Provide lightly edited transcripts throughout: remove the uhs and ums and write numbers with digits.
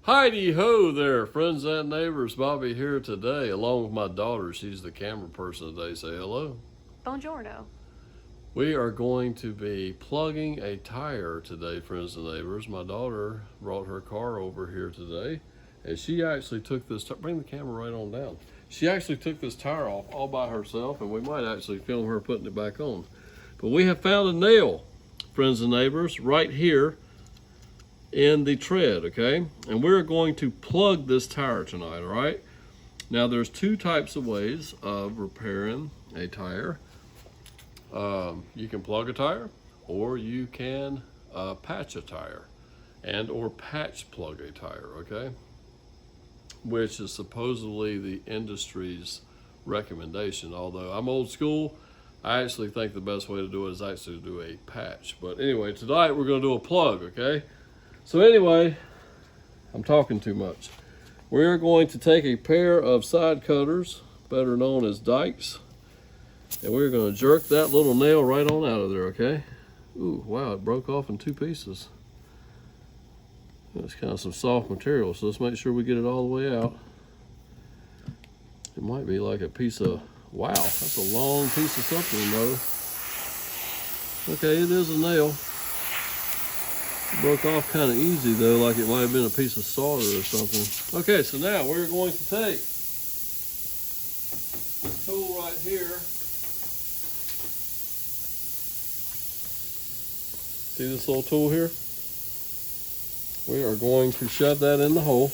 Heidi ho there, friends and neighbors. Bobby here today, along with my daughter. She's the camera person today. Say hello. Buongiorno. We are going to be plugging a tire today, friends and neighbors. My daughter brought her car over here today, and she actually took this, bring the camera right on down. She actually took this tire off all by herself, and we might actually film her putting it back on. But we have found a nail, friends and neighbors, right here in the tread, okay? And we're going to plug this tire tonight, all right? Now, there's two types of ways of repairing a tire. You can plug a tire, or you can patch a tire, and or patch plug a tire, okay? Which is supposedly the industry's recommendation. Although I'm old school, I actually think the best way to do it is actually to do a patch. But anyway, tonight we're gonna do a plug, okay? So anyway, I'm talking too much. We're going to take a pair of side cutters, better known as dikes, and we're going to jerk that little nail right on out of there, okay? Ooh, wow, it broke off in two pieces. It's kind of some soft material, so let's make sure we get it all the way out. It might be like a piece of, wow, that's a long piece of something, though. Okay, it is a nail. It broke off kind of easy though, like it might have been a piece of solder or something. Okay, so now we're going to take this tool right here. See this little tool here? We are going to shove that in the hole,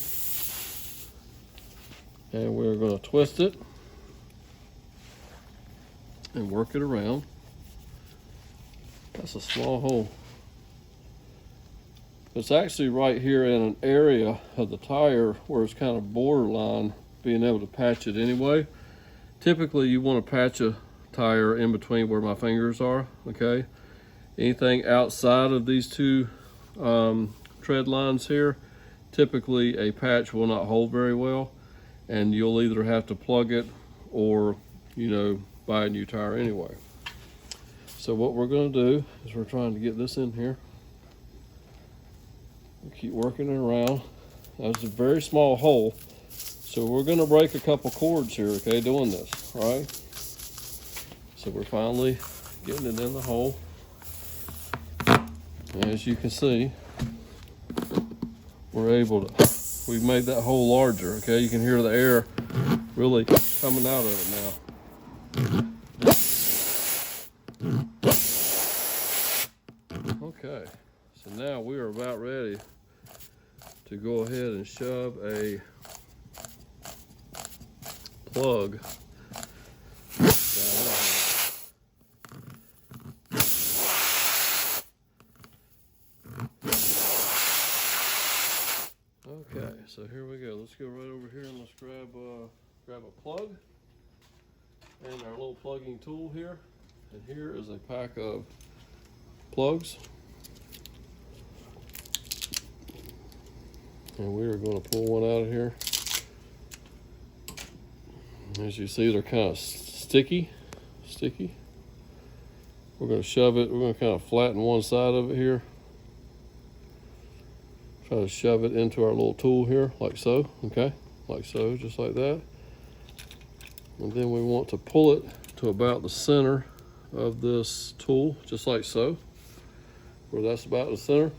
and we're going to twist it and work it around. That's a small hole. It's actually right here in an area of the tire where it's kind of borderline being able to patch it anyway. Typically you want to patch a tire in between where my fingers are, okay? Anything outside of these two tread lines here, typically a patch will not hold very well, and you'll either have to plug it or, you know, buy a new tire anyway. So what we're going to do is we're trying to get this in here. Keep working it around. That's a very small hole, so we're going to break a couple cords here, okay, doing this, all right? So we're finally getting it in the hole. As you can see, we're able to, we've made that hole larger, okay? You can hear the air really coming out of it now. Okay, so now we are about ready to go ahead and shove a plug down in here. Okay, so here we go. Let's go right over here and let's grab a plug and our little plugging tool here. And here is a pack of plugs. And we are going to pull one out of here. As you see, they're kind of sticky. We're going to shove it, we're going to kind of flatten one side of it here. Try to shove it into our little tool here, like so, okay? Like so, just like that. And then we want to pull it to about the center of this tool, just like so, where that's about the center.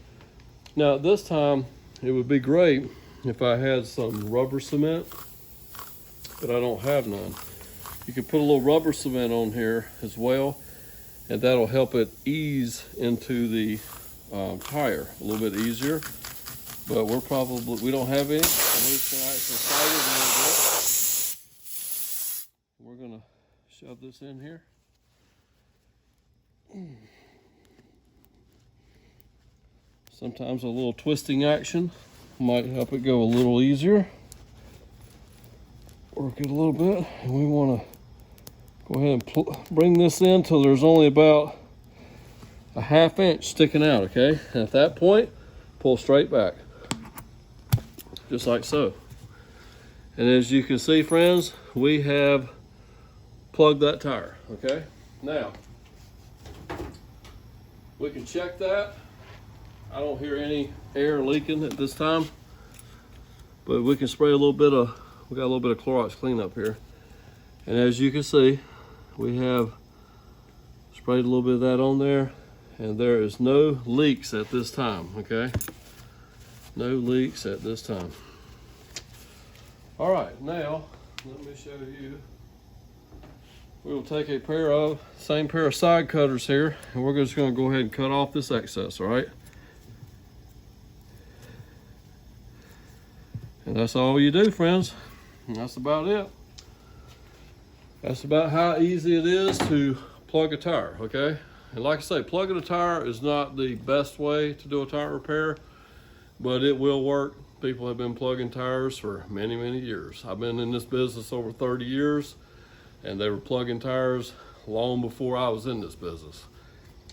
Now, at this time, it would be great if I had some rubber cement, but I don't have none. You can put a little rubber cement on here as well, and that'll help it ease into the tire a little bit easier. But we don't have any, so we're just gonna actually fight it a little bit. We're gonna shove this in here. Sometimes a little twisting action might help it go a little easier. Work it a little bit, and we want to go ahead and bring this in till there's only about a ½ inch sticking out, okay? And at that point, pull straight back, just like so. And as you can see, friends, we have plugged that tire, okay? Now, we can check that. I don't hear any air leaking at this time. But we can spray a little bit of, we got a little bit of Clorox cleanup here. And as you can see, we have sprayed a little bit of that on there, and there is no leaks at this time, okay? No leaks at this time. All right, now, let me show you. We will take a same pair of side cutters here, and we're just gonna go ahead and cut off this excess, all right? And that's all you do, friends. And that's about it. That's about how easy it is to plug a tire, okay? And like I say, plugging a tire is not the best way to do a tire repair, but it will work. People have been plugging tires for many, many years. I've been in this business over 30 years, and they were plugging tires long before I was in this business.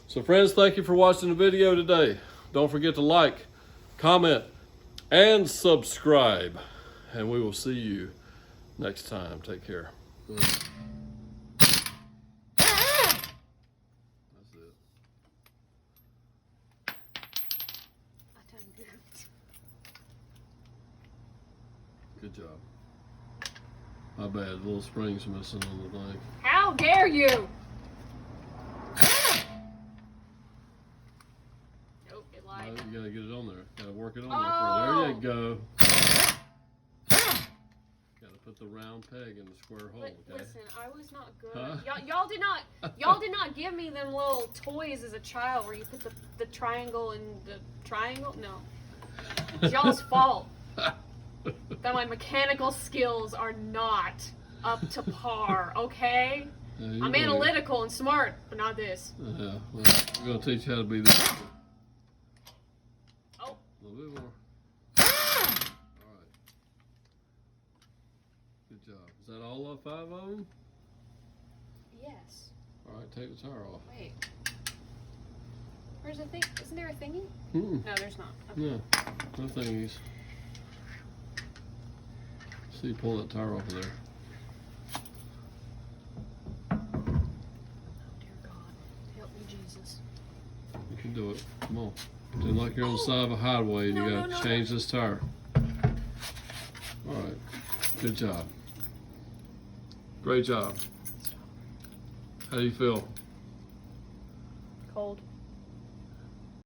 So friends, thank you for watching the video today. Don't forget to like, comment, and subscribe. And we will see you next time. Take care. That's it. Good job. My bad, the little spring's missing on the thing. How dare you! Nope, it lied. No, you gotta get it on there. Gotta work it on there. There you go. Gotta put the round peg in the square hole, okay? Listen, I was not good. Huh? Y'all did not give me them little toys as a child where you put the triangle in the triangle. No. It's y'all's fault. That my mechanical skills are not up to par, okay? Yeah, I'm analytical and smart, but not this. Yeah, well, we're gonna teach you how to be this. Oh. A little bit more. Alright. Good job. Is that all of 5 of them? Yes. Alright, take the tire off. Wait. Where's the thing? Isn't there a thingy? Mm-mm. No, there's not. Okay. No, no thingies. See, pull that tire off of there. Oh, dear God. Help me, Jesus. You can do it. Come on. Do like you're on the side of a highway and you gotta change this tire. Alright. Good job. Great job. How do you feel? Cold.